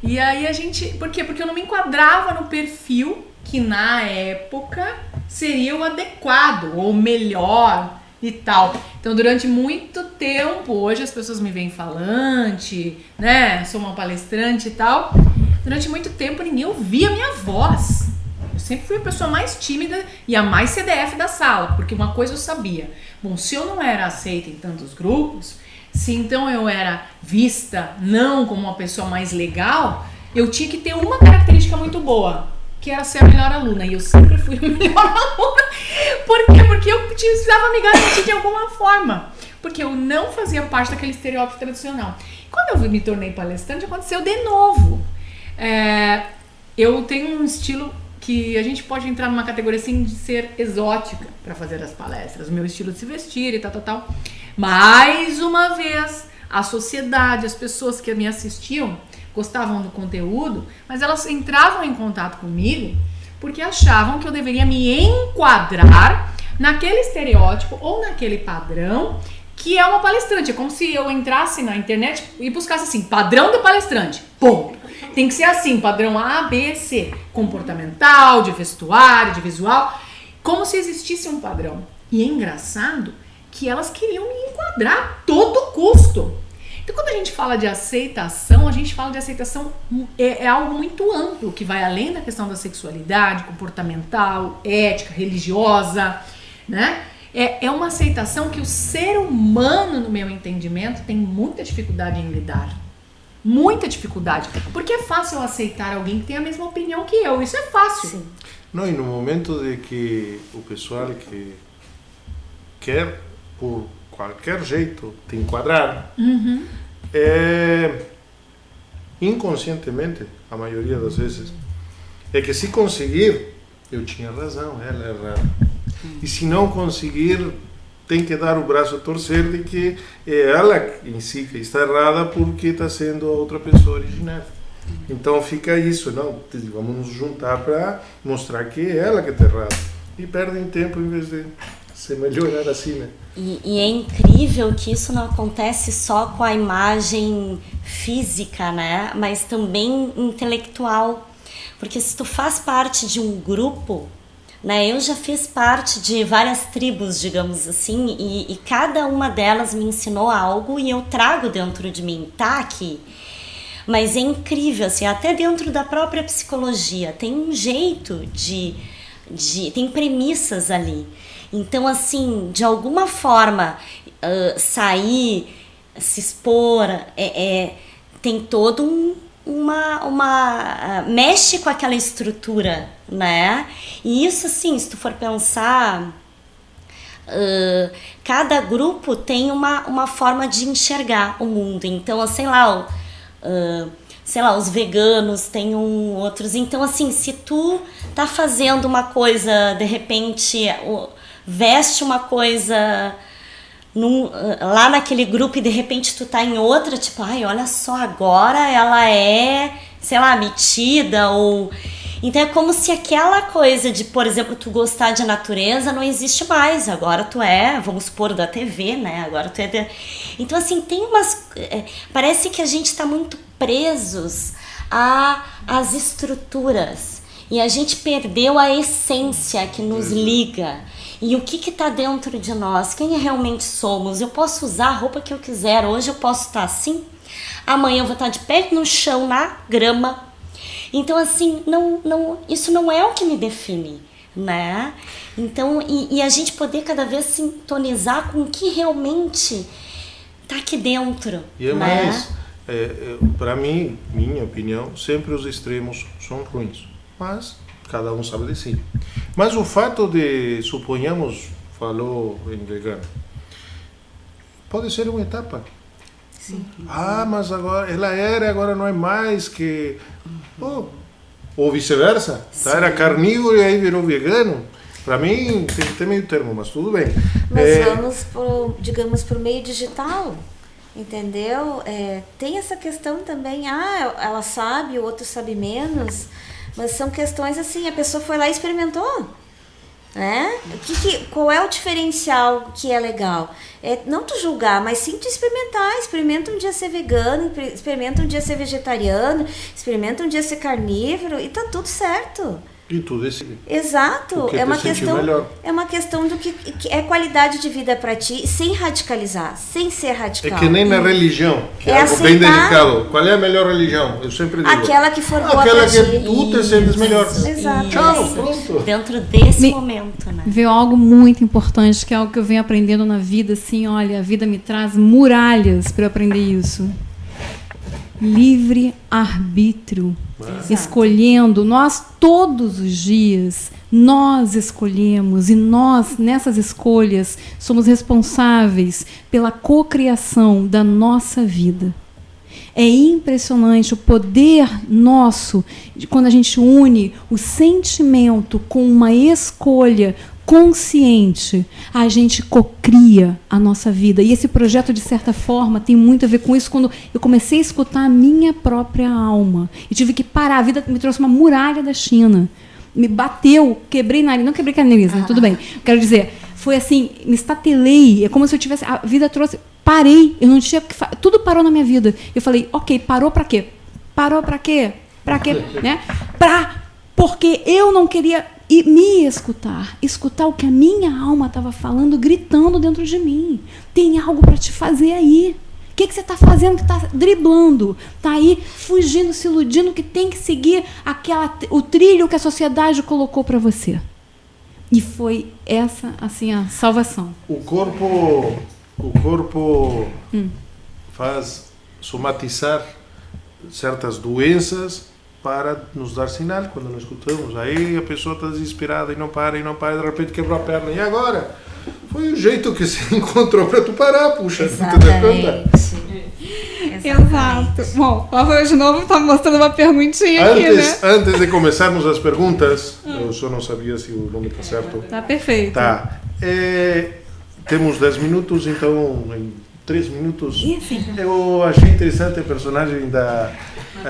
E aí a gente, por quê? Porque eu não me enquadrava no perfil que na época seria o adequado ou melhor e tal. Então, durante muito tempo, hoje as pessoas me veem falante, né? Sou uma palestrante e tal. Durante muito tempo, ninguém ouvia a minha voz. Eu sempre fui a pessoa mais tímida e a mais CDF da sala, porque uma coisa eu sabia. Bom, se eu não era aceita em tantos grupos, se então eu era vista não como uma pessoa mais legal, eu tinha que ter uma característica muito boa, que era ser a melhor aluna. E eu sempre fui a melhor aluna. Por quê? Porque eu precisava me garantir de alguma forma. Porque eu não fazia parte daquele estereótipo tradicional. Quando eu me tornei palestrante, aconteceu de novo. Eu tenho um estilo que a gente pode entrar numa categoria assim de ser exótica para fazer as palestras. O meu estilo de se vestir e tal. Mais uma vez, a sociedade, as pessoas que me assistiam, gostavam do conteúdo, mas elas entravam em contato comigo porque achavam que eu deveria me enquadrar naquele estereótipo ou naquele padrão que é uma palestrante. É como se eu entrasse na internet e buscasse assim, padrão de palestrante, ponto. Tem que ser assim, padrão A, B, C, comportamental, de vestuário, de visual, como se existisse um padrão. E é engraçado que elas queriam me enquadrar a todo custo. Então, quando a gente fala de aceitação, a gente fala de aceitação, é algo muito amplo, que vai além da questão da sexualidade, comportamental, ética, religiosa, né? É uma aceitação que o ser humano, no meu entendimento, tem muita dificuldade em lidar. Muita dificuldade. Porque é fácil eu aceitar alguém que tem a mesma opinião que eu. Isso é fácil. Sim. Não, e no momento de que o pessoal que quer, por qualquer jeito, te enquadrar, inconscientemente, a maioria das vezes, é que se conseguir, eu tinha razão, ela é errada. E se não conseguir, tem que dar o braço a torcer de que é ela em si que está errada porque está sendo a outra pessoa original. Então fica isso, não, vamos nos juntar para mostrar que é ela que está errada. E perdem tempo em vez de se melhorar assim, né? E é incrível que isso não acontece só com a imagem física, né? Mas também intelectual. Porque se tu faz parte de um grupo, né? Eu já fiz parte de várias tribos, digamos assim, e cada uma delas me ensinou algo e eu trago dentro de mim, tá aqui. Mas é incrível, assim, até dentro da própria psicologia, tem um jeito tem premissas ali. Então, assim, de alguma forma, sair, se expor, tem todo mexe com aquela estrutura, né? E isso, assim, se tu for pensar, cada grupo tem uma forma de enxergar o mundo. Então, sei lá, os veganos têm outros. Então, assim, se tu tá fazendo uma coisa, de repente, veste uma coisa lá naquele grupo e de repente tu tá em outra, tipo, ai, olha só, agora ela é, sei lá, metida, ou... Então é como se aquela coisa de, por exemplo, tu gostar de natureza não existe mais, agora tu vamos supor, da TV, né, agora tu é... Então, assim, tem umas... parece que a gente tá muito presos às estruturas e a gente perdeu a essência que nos liga. E o que está dentro de nós? Quem realmente somos? Eu posso usar a roupa que eu quiser. Hoje eu posso estar assim. Amanhã eu vou estar de pé no chão, na grama. Então, assim, isso não é o que me define, né? Então, e a gente poder cada vez sintonizar com o que realmente está aqui dentro. E é né? mais, para mim, minha opinião, sempre os extremos são ruins. Mas cada um sabe de si. Mas o fato de, suponhamos, falou em vegano, pode ser uma etapa. Sim. Ah, mas agora ela agora não é mais que... ou vice-versa. Tá? Era carnívoro e aí virou vegano. Para mim tem que ter meio termo, mas tudo bem. Mas vamos, digamos, por meio digital. Entendeu? Tem essa questão também. Ela sabe, o outro sabe menos. Mas são questões assim, a pessoa foi lá e experimentou, né? Qual é o diferencial que é legal? Não tu julgar, mas sim tu experimentar. Experimenta um dia ser vegano, experimenta um dia ser vegetariano, experimenta um dia ser carnívoro e tá tudo certo. E tu decide. Exato. É uma questão do que é qualidade de vida para ti, sem radicalizar, sem ser radical. É que nem na religião, que é algo bem delicado. Qual é a melhor religião? Eu sempre digo. Aquela que for boa aquela pra que ti. tu te sentes melhor. Exato. Tchau, pronto. Dentro desse momento, né? Veio algo muito importante, que é algo que eu venho aprendendo na vida, assim, olha, a vida me traz muralhas para eu aprender isso. Livre arbítrio. Escolhendo, nós todos os dias, nós escolhemos e nós, nessas escolhas, somos responsáveis pela cocriação da nossa vida. É impressionante o poder nosso, de quando a gente une o sentimento com uma escolha consciente, a gente cocria a nossa vida. E esse projeto, de certa forma, tem muito a ver com isso. Quando eu comecei a escutar a minha própria alma e tive que parar, a vida me trouxe uma muralha da China, me bateu, quebrei nariz, não quebrei caneliza, tudo bem. Quero dizer, foi assim, me estatelei, é como se eu tivesse, a vida trouxe, parei, eu não tinha, tudo parou na minha vida. Eu falei, ok, parou pra quê? Parou pra quê? Pra quê? Né? Porque eu não queria me escutar o que a minha alma estava falando, gritando dentro de mim. Tem algo para te fazer aí. O que você está fazendo que está driblando? Está aí fugindo, se iludindo que tem que seguir o trilho que a sociedade colocou para você. E foi essa, assim, a salvação. O corpo faz somatizar certas doenças para nos dar sinal quando não escutamos. Aí a pessoa está desesperada e não para, de repente quebrou a perna. E agora? Foi o jeito que se encontrou para tu parar, puxa. Exatamente. Exato. Bom, o Rafael de novo está mostrando uma perguntinha aqui, né? Antes de começarmos as perguntas, eu só não sabia se o nome está certo. Tá perfeito. Tá. Temos 10 minutos, então em 3 minutos. Eu achei interessante a personagem da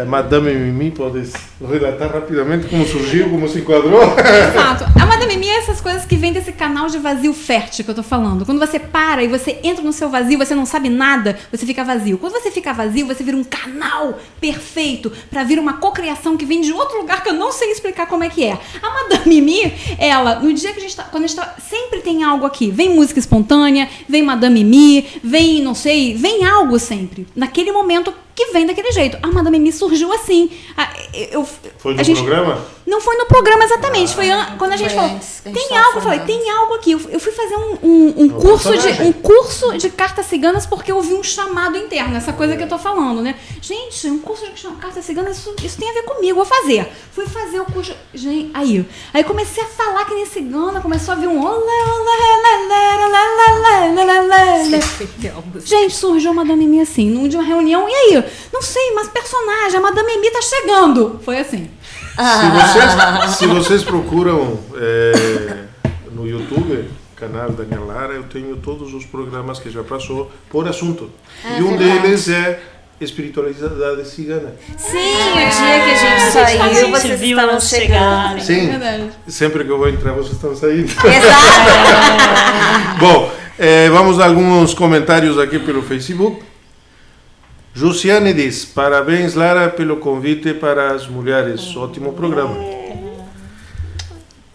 Madame Mimi. Podes relatar rapidamente como surgiu, como se enquadrou? Exato. A Madame Mimi é essas coisas que vem desse canal de vazio fértil que eu tô falando. Quando você para e você entra no seu vazio, você não sabe nada, você fica vazio. Quando você fica vazio, você vira um canal perfeito pra vir uma cocriação que vem de outro lugar que eu não sei explicar como é que é. A Madame Mimi, ela, no dia que a gente tá, quando a gente tá, sempre tem algo aqui. Vem música espontânea, vem Madame Mimi, vem, não sei, vem algo sempre. Naquele momento que vem daquele jeito. A Madame Mimi surgiu assim. Foi no programa? Não foi no programa exatamente. Foi quando a gente falou, tem algo, eu falei, tem algo aqui. Eu fui fazer um curso de cartas ciganas porque eu vi um chamado interno, essa coisa que eu tô falando, né? Gente, um curso de cartas ciganas, isso tem a ver comigo, vou fazer. Fui fazer o curso, gente, aí comecei a falar que nem cigana, começou a vir um gente, surgiu a Madame Mimi assim, de uma reunião, e aí? Não sei, mas personagem, a Madame Mimi tá chegando. Foi assim. Se vocês procuram no YouTube, canal Daniel Lara, eu tenho todos os programas que já passou por assunto. E um deles é espiritualidade cigana. Sim, o dia que a gente saiu, vocês estavam chegando. Sim, sempre que eu vou entrar, vocês estão saindo. Exato. Bom, vamos a alguns comentários aqui pelo Facebook. Jussiane diz: parabéns, Lara, pelo convite para as mulheres. Ótimo programa.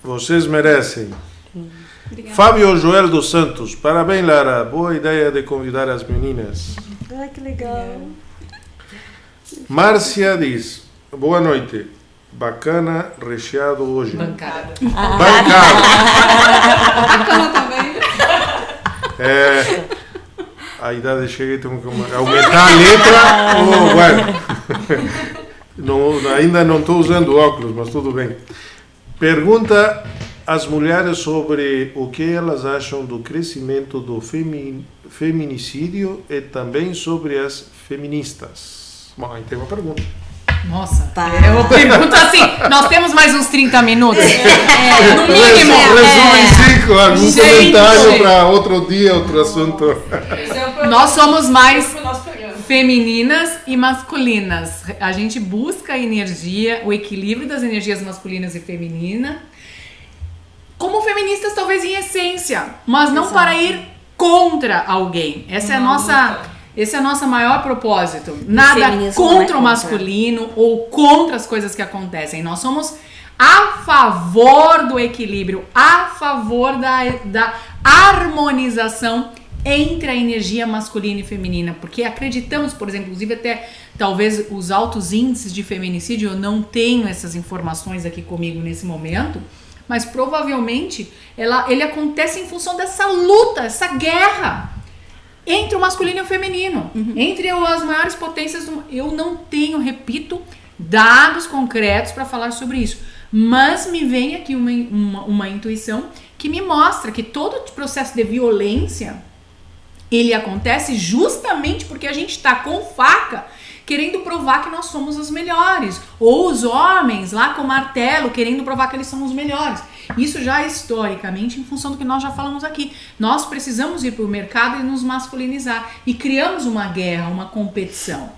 Vocês merecem. Obrigada. Fábio Joel dos Santos: parabéns, Lara. Boa ideia de convidar as meninas. Ai, que legal. Márcia diz: boa noite. Bacana, recheado hoje. Bancada. Bancada. Bacana também. A idade chega e temos que aumentar a letra. Ainda não estou usando óculos, mas tudo bem. Pergunta às mulheres sobre o que elas acham do crescimento do feminicídio e também sobre as feministas. Bom, aí tem uma pergunta. Nossa, eu pergunto assim, nós temos mais uns 30 minutos. No mínimo. Resumo em 5, algum comentário para outro dia, outro assunto. Nós somos mais femininas e masculinas. A gente busca a energia, o equilíbrio das energias masculinas e femininas. Como feministas, talvez em essência, mas não para ir contra alguém. Esse é o nosso maior propósito. Nada contra o masculino ou contra as coisas que acontecem. Nós somos a favor do equilíbrio, a favor da harmonização entre a energia masculina e feminina. Porque acreditamos, por exemplo, inclusive até talvez os altos índices de feminicídio, eu não tenho essas informações aqui comigo nesse momento, mas provavelmente ele acontece em função dessa luta, essa guerra entre o masculino e o feminino, entre as maiores potências. Eu não tenho, repito, dados concretos para falar sobre isso, mas me vem aqui uma intuição que me mostra que todo processo de violência, ele acontece justamente porque a gente está com faca querendo provar que nós somos os melhores, ou os homens lá com martelo querendo provar que eles são os melhores. Isso já historicamente, em função do que nós já falamos aqui. Nós precisamos ir para o mercado e nos masculinizar. E criamos uma guerra, uma competição.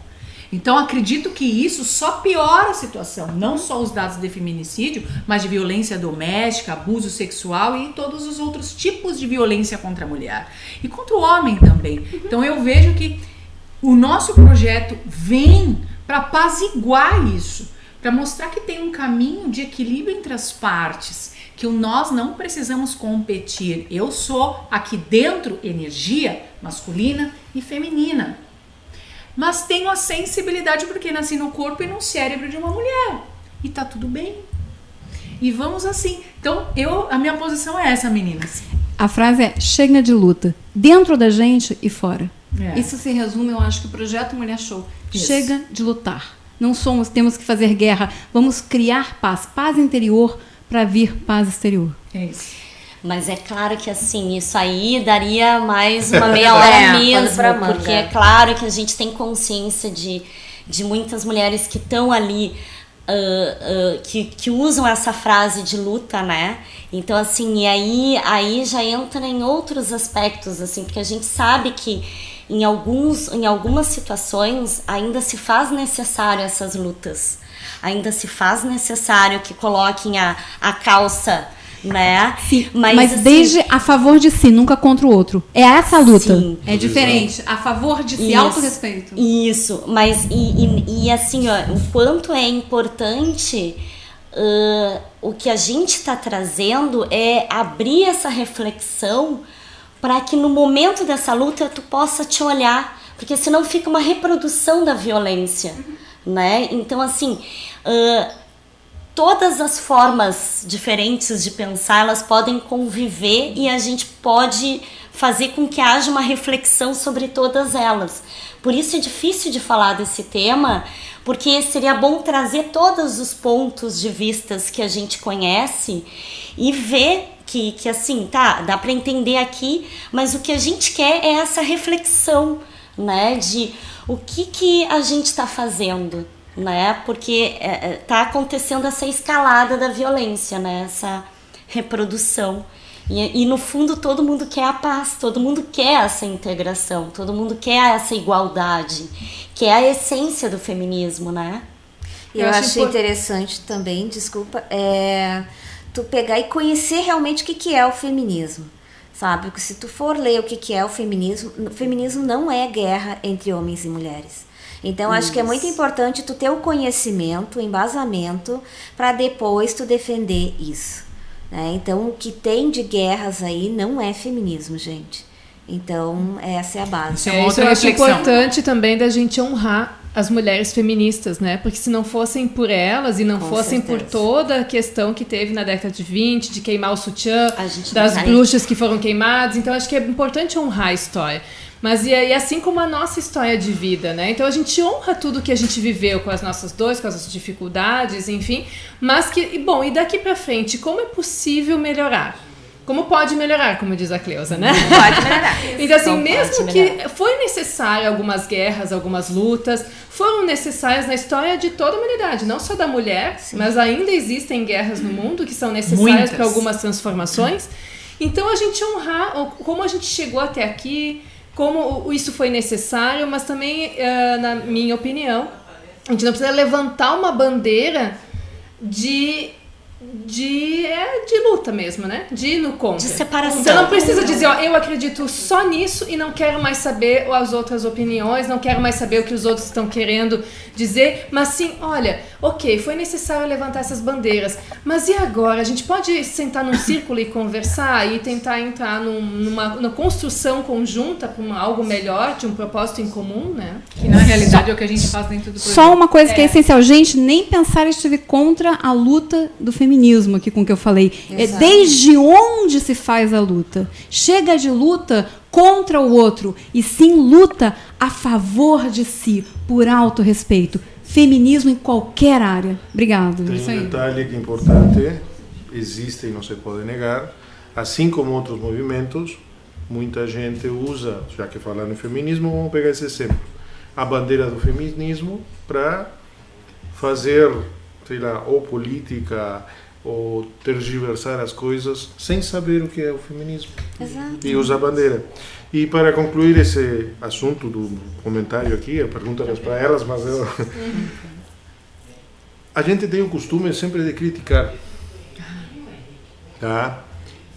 Então, acredito que isso só piora a situação. Não só os dados de feminicídio, mas de violência doméstica, abuso sexual e todos os outros tipos de violência contra a mulher. E contra o homem também. Então, eu vejo que o nosso projeto vem para apaziguar isso. Para mostrar que tem um caminho de equilíbrio entre as partes. Que nós não precisamos competir. Eu sou aqui dentro energia masculina e feminina. Mas tenho a sensibilidade porque nasci no corpo e no cérebro de uma mulher. E tá tudo bem. e vamos assim. Então, a minha posição é essa, meninas. A frase é: chega de luta, dentro da gente e fora. É. Isso se resume, eu acho, que o projeto Mulher Show. Isso. Chega de lutar. Não temos que fazer guerra. Vamos criar paz interior para vir paz exterior. É isso. Mas é claro que assim, isso aí daria mais uma meia hora mesmo, porque é claro que a gente tem consciência de muitas mulheres que estão ali, que usam essa frase de luta, né? Então assim, e aí já entra em outros aspectos, assim, porque a gente sabe que em algumas situações ainda se faz necessário essas lutas, ainda se faz necessário que coloquem a calça, né? Sim, mas assim, desde a favor de si, nunca contra o outro. É essa a luta. Sim. É diferente. A favor de si, autorrespeito. Isso, mas e assim, ó, o quanto é importante o que a gente está trazendo é abrir essa reflexão para que no momento dessa luta tu possa te olhar, porque senão fica uma reprodução da violência, né? Então assim, todas as formas diferentes de pensar, elas podem conviver e a gente pode fazer com que haja uma reflexão sobre todas elas. Por isso é difícil de falar desse tema, porque seria bom trazer todos os pontos de vistas que a gente conhece e ver que assim, tá, dá para entender aqui, mas o que a gente quer é essa reflexão, né, de o que a gente está fazendo, né, porque tá acontecendo essa escalada da violência, né, essa reprodução. E no fundo todo mundo quer a paz, todo mundo quer essa integração, todo mundo quer essa igualdade, que é a essência do feminismo, né? E eu acho interessante também, desculpa, tu pegar e conhecer realmente o que é o feminismo, sabe? Porque se tu for ler o que é o feminismo não é guerra entre homens e mulheres. Então, acho que é muito importante tu ter o conhecimento, o embasamento, para depois tu defender isso, né? Então, o que tem de guerras aí não é feminismo, gente. Então, essa é a base. Isso eu acho importante também da gente honrar as mulheres feministas, né? Porque se não fossem por elas e não fossem por toda a questão que teve na década de 20, de queimar o sutiã, das bruxas que foram queimadas, então acho que é importante honrar a história. Mas e assim como a nossa história de vida, né? Então a gente honra tudo que a gente viveu com as nossas dores, com as nossas dificuldades, enfim. Mas e daqui pra frente, como é possível melhorar? Como pode melhorar, como diz a Cleusa, né? Pode melhorar. Então assim, mesmo que foi necessário algumas guerras, algumas lutas, foram necessárias na história de toda a humanidade, não só da mulher, mas ainda existem guerras no mundo que são necessárias para algumas transformações. Então a gente honrar como a gente chegou até aqui, como isso foi necessário, mas também, na minha opinião, a gente não precisa levantar uma bandeira de luta mesmo, né? De ir no contra. De separação. Você não precisa dizer, ó, eu acredito só nisso e não quero mais saber as outras opiniões, não quero mais saber o que os outros estão querendo dizer, mas sim, olha, ok, foi necessário levantar essas bandeiras, mas e agora? A gente pode sentar num círculo e conversar e tentar entrar numa construção conjunta para algo melhor, de um propósito em comum, né? Que na realidade é o que a gente faz dentro do projeto. Só uma coisa que é essencial, gente, nem pensar estive contra a luta do feminismo, aqui com o que eu falei. Exato. É desde onde se faz a luta. Chega de luta contra o outro, e sim luta a favor de si, por autorrespeito. Feminismo em qualquer área. Obrigado. Tem um detalhe que é importante, existe e não se pode negar, assim como outros movimentos, muita gente usa, já que falando em feminismo, vamos pegar esse exemplo, a bandeira do feminismo para fazer, sei lá, ou política, ou tergiversar as coisas sem saber o que é o feminismo. Exato. E usa a bandeira. E para concluir esse assunto do comentário aqui, a pergunta era para elas, mas a gente tem o costume sempre de criticar, tá?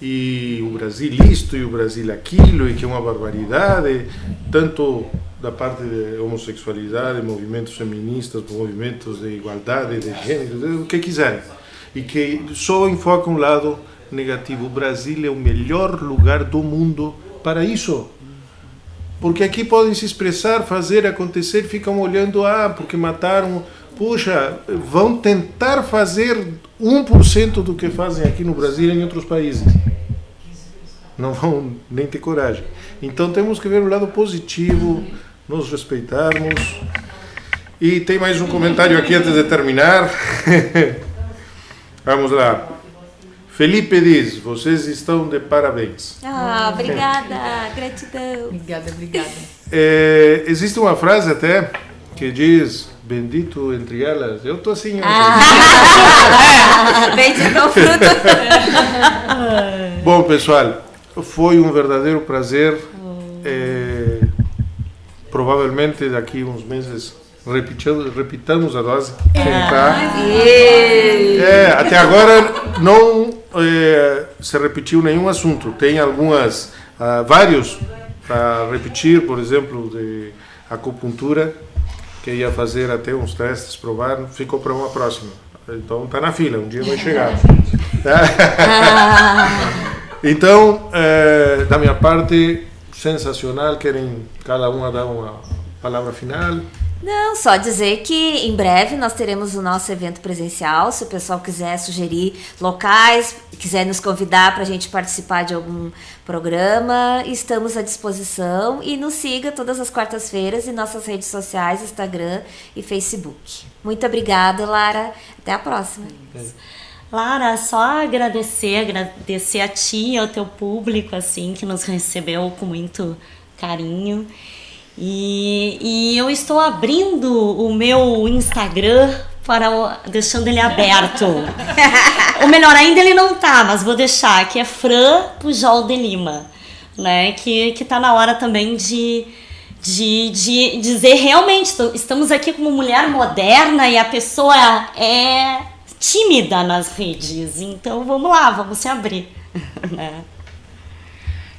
E o Brasil isto e o Brasil aquilo, e que é uma barbaridade, tanto da parte de homossexualidade, movimentos feministas, movimentos de igualdade de gênero, o que quiserem. E que só enfoca um lado negativo. O Brasil é o melhor lugar do mundo para isso. Porque aqui podem se expressar, fazer, acontecer, ficam olhando, porque mataram. Puxa, vão tentar fazer 1% do que fazem aqui no Brasil e em outros países. Não vão nem ter coragem. Então temos que ver o lado positivo, nos respeitarmos. E tem mais um comentário aqui antes de terminar. Vamos lá. Felipe diz, vocês estão de parabéns. Obrigada, gratidão. Obrigada. Existe uma frase até que diz, bendito entre elas. Eu tô assim. Bendito é o fruto. Bom, pessoal, foi um verdadeiro prazer. Provavelmente daqui uns meses repitamos a dose. Até agora não se repetiu nenhum assunto. Tem vários para repetir, por exemplo, de acupuntura, que ia fazer até uns testes, provar, ficou para uma próxima. Então está na fila, um dia vai chegar. Então, da minha parte, sensacional. Querem cada uma dar uma palavra final? Não, só dizer que em breve nós teremos o nosso evento presencial. Se o pessoal quiser sugerir locais, quiser nos convidar para a gente participar de algum programa, estamos à disposição. E nos siga todas as quartas-feiras em nossas redes sociais, Instagram e Facebook. Muito obrigada, Lara. Até a próxima. Lara, só agradecer a ti e ao teu público, assim, que nos recebeu com muito carinho. E eu estou abrindo o meu Instagram, deixando ele aberto. Ou melhor, ainda ele não tá, mas vou deixar, que é Fran Pujol de Lima, né? Que tá na hora também de dizer realmente, estamos aqui como mulher moderna e a pessoa é tímida nas redes, então vamos lá, vamos se abrir.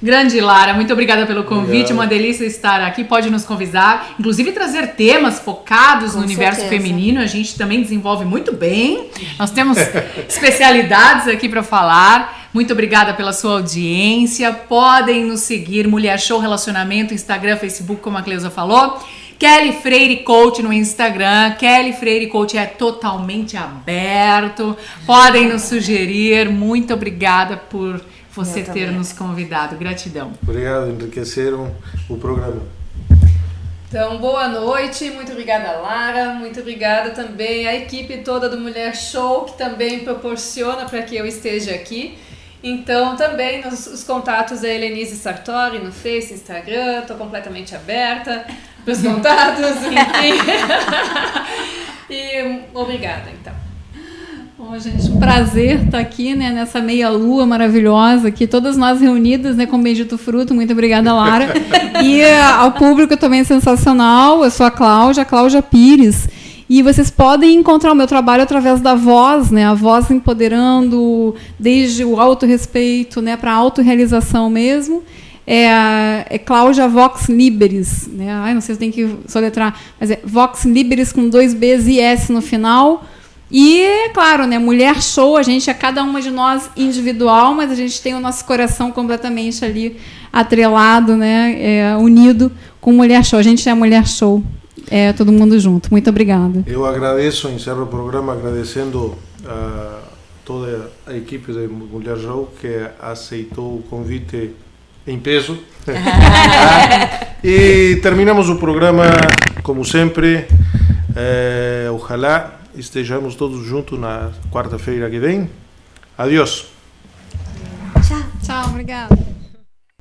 Grande Lara, muito obrigada pelo convite, uma delícia estar aqui, pode nos convidar, inclusive trazer temas focados no universo feminino, a gente também desenvolve muito bem, nós temos especialidades aqui para falar. Muito obrigada pela sua audiência, podem nos seguir, Mulher Show Relacionamento, Instagram, Facebook, como a Cleusa falou, Kelly Freire Coach no Instagram, Kelly Freire Coach é totalmente aberto, podem nos sugerir, muito obrigada por você ter nos convidado. Gratidão. Obrigado, enriqueceram o programa. Então, boa noite, muito obrigada, Lara, muito obrigada também à equipe toda do Mulher Show, que também proporciona para que eu esteja aqui. Então, também os contatos da Helenise Sartori no Face, Instagram, estou completamente aberta para os contatos, enfim. E obrigada, então. Bom, gente, um prazer estar aqui, né, nessa meia-lua maravilhosa aqui, todas nós reunidas, né, com Bendito Fruto. Muito obrigada, Lara. E ao público também sensacional. Eu sou a Cláudia Pires. E vocês podem encontrar o meu trabalho através da voz, né, a voz empoderando desde o autorrespeito, né, para a autorrealização mesmo. É Cláudia Vox Liberis, né? Ai, não sei se tem que soletrar, mas é Vox Liberis com 2 B's e S no final. E, é claro, né, Mulher Show, a gente é cada uma de nós individual, mas a gente tem o nosso coração completamente ali atrelado, né, unido com Mulher Show. A gente é Mulher Show, todo mundo junto. Muito obrigada. Eu agradeço, encerro o programa agradecendo a toda a equipe da Mulher Show que aceitou o convite em peso. E terminamos o programa, como sempre, ojalá estejamos todos juntos na quarta-feira que vem. Adiós. Tchau. Tchau, obrigada.